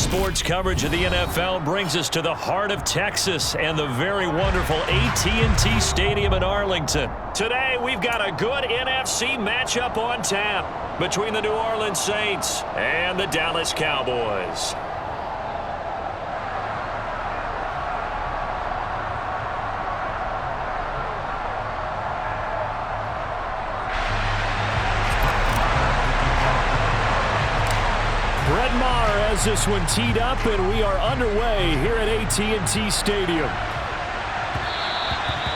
Sports coverage of the NFL brings us to the heart of Texas and the very wonderful AT&T Stadium in Arlington. Today, we've got a good NFC matchup on tap between the New Orleans Saints and the Dallas Cowboys. This one teed up, and we are underway here at AT&T Stadium.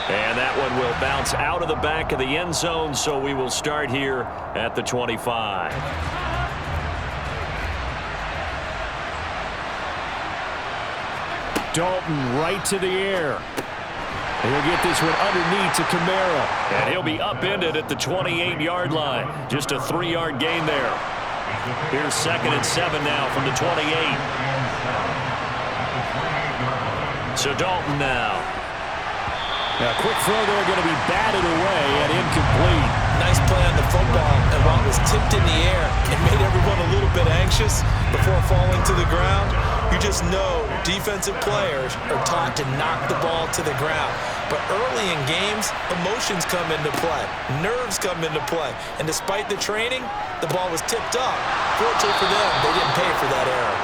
And that one will bounce out of the back of the end zone, so we will start here at the 25. Dalton right to the air. He'll get this one underneath to Kamara. And he'll be upended at the 28-yard line. Just a 3-yard gain there. Here's 2nd and 7 now from the 28. So Dalton now. Now, quick throw there, going to be batted away and incomplete. Nice play on the football, and while it was tipped in the air, it made everyone a little bit anxious before falling to the ground. You just know defensive players are taught to knock the ball to the ground. But early in games, emotions come into play. Nerves come into play. And despite the training, the ball was tipped up. Fortunately for them, they didn't pay for that error.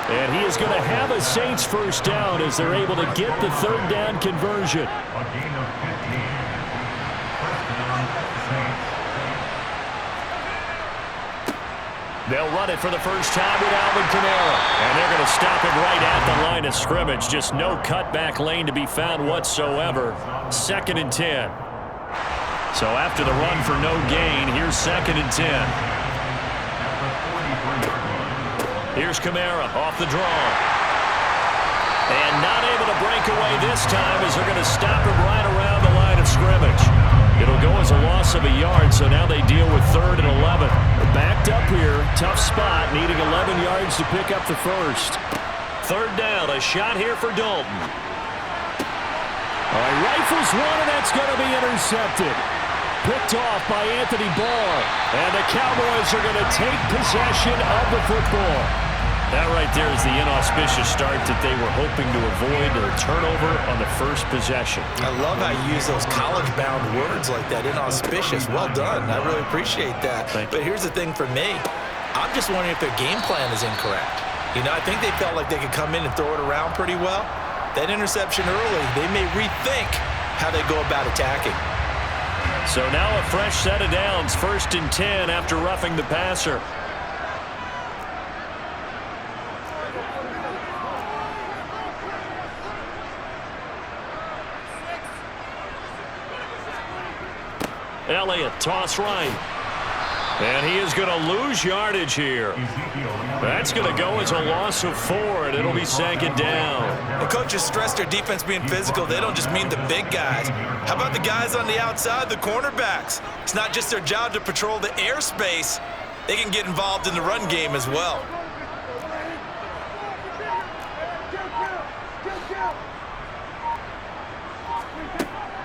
And he is going to have a Saints first down as they're able to get the 3rd down conversion. They'll run it for the first time with Alvin Kamara. And they're going to stop him right at the line of scrimmage. Just no cutback lane to be found whatsoever. 2nd and 10. So after the run for no gain, here's 2nd and 10. Here's Kamara off the draw. And not able to break away this time as they're going to stop him right around the line of scrimmage. It'll go as a loss of a yard, so now they deal with 3rd and 11. They're backed up here, tough spot, needing 11 yards to pick up the first. 3rd down, a shot here for Dalton. All right, rifles one, and that's going to be intercepted. Picked off by Anthony Barr, and the Cowboys are going to take possession of the football. That right there is the inauspicious start that they were hoping to avoid, a turnover on the first possession. I love how you use those college-bound words like that, inauspicious. Well done. I really appreciate that. But here's the thing for me. I'm just wondering if their game plan is incorrect. You know, I think they felt like they could come in and throw it around pretty well. That interception early, they may rethink how they go about attacking. So now a fresh set of downs, 1st and 10 after roughing the passer. Elliott, toss right. And he is going to lose yardage here. That's going to go as a loss of 4, and it'll be 2nd down. The coaches stress their defense being physical. They don't just mean the big guys. How about the guys on the outside, the cornerbacks? It's not just their job to patrol the airspace. They can get involved in the run game as well.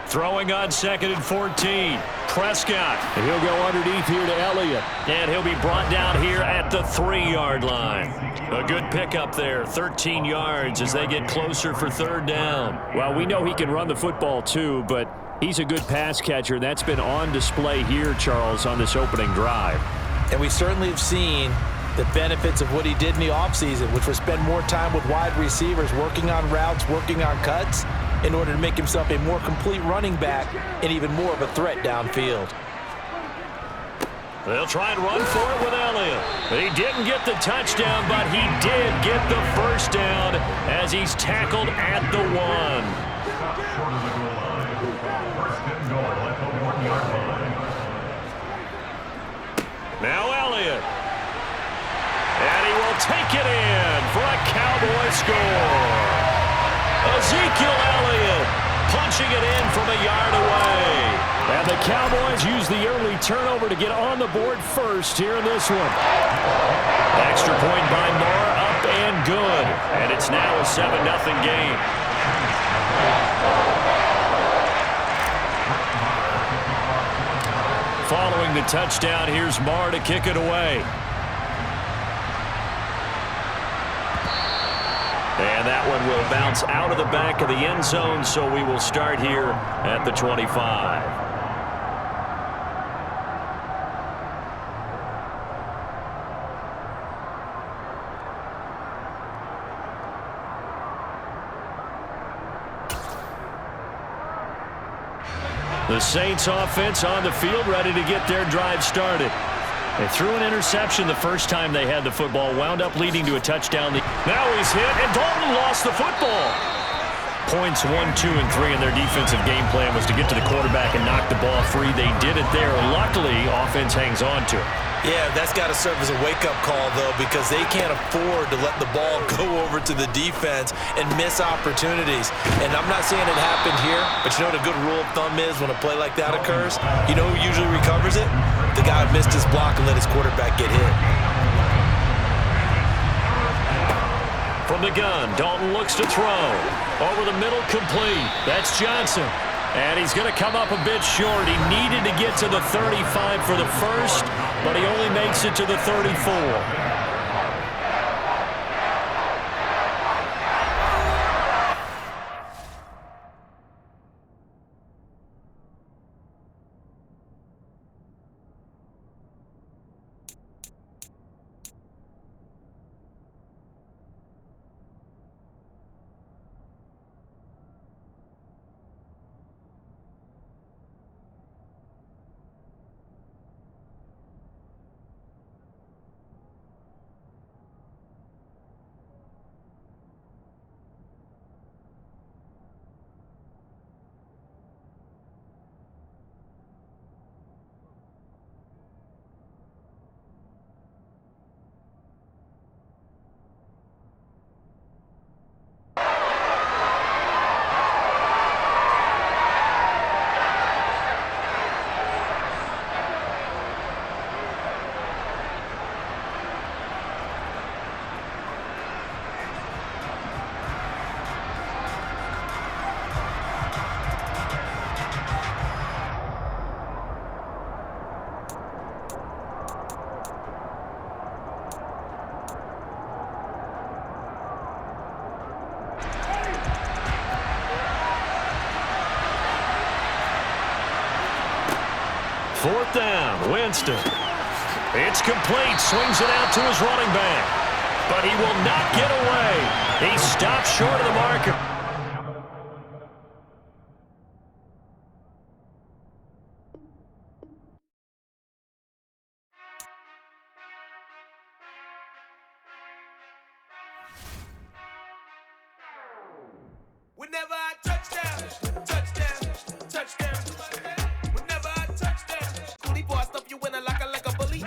Throwing on 2nd and 14. Prescott. And he'll go underneath here to Elliott. And he'll be brought down here at the 3-yard line. A good pickup there. 13 yards as they get closer for 3rd down. Well, we know he can run the football too, but he's a good pass catcher. That's been on display here, Charles, on this opening drive. And we certainly have seen the benefits of what he did in the offseason, which was spend more time with wide receivers, working on routes, working on cuts, in order to make himself a more complete running back and even more of a threat downfield. They'll try and run for it with Elliott. He didn't get the touchdown, but he did get the first down as he's tackled at the 1. Now Elliott. And he will take it in for a Cowboy score. Ezekiel Elliott punching it in from a yard away. And the Cowboys use the early turnover to get on the board first here in this one. Extra point by Marr, up and good. And it's now a 7-0 game. Following the touchdown, here's Marr to kick it away. And that one will bounce out of the back of the end zone, so we will start here at the 25. The Saints offense on the field, ready to get their drive started. They threw an interception the first time they had the football, wound up leading to a touchdown. Now he's hit, and Dalton lost the football. Points 1, 2, and 3 in their defensive game plan was to get to the quarterback and knock the ball free. They did it there. Luckily, offense hangs on to it. Yeah, that's got to serve as a wake-up call, though, because they can't afford to let the ball go over to the defense and miss opportunities. And I'm not saying it happened here, but you know what a good rule of thumb is when a play like that occurs? You know who usually recovers it? The guy who missed his block and let his quarterback get hit. From the gun, Dalton looks to throw. Over the middle, complete. That's Johnson. And he's going to come up a bit short. He needed to get to the 35 for the first, but he only makes it to the 34. Fourth down, Winston. It's complete, swings it out to his running back. But he will not get away. He stops short of the marker. Whenever I touchdown, touchdown, touchdown. Whenever I touchdown, Coolie boy, I stuff you in like a bully,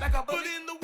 like a bully in the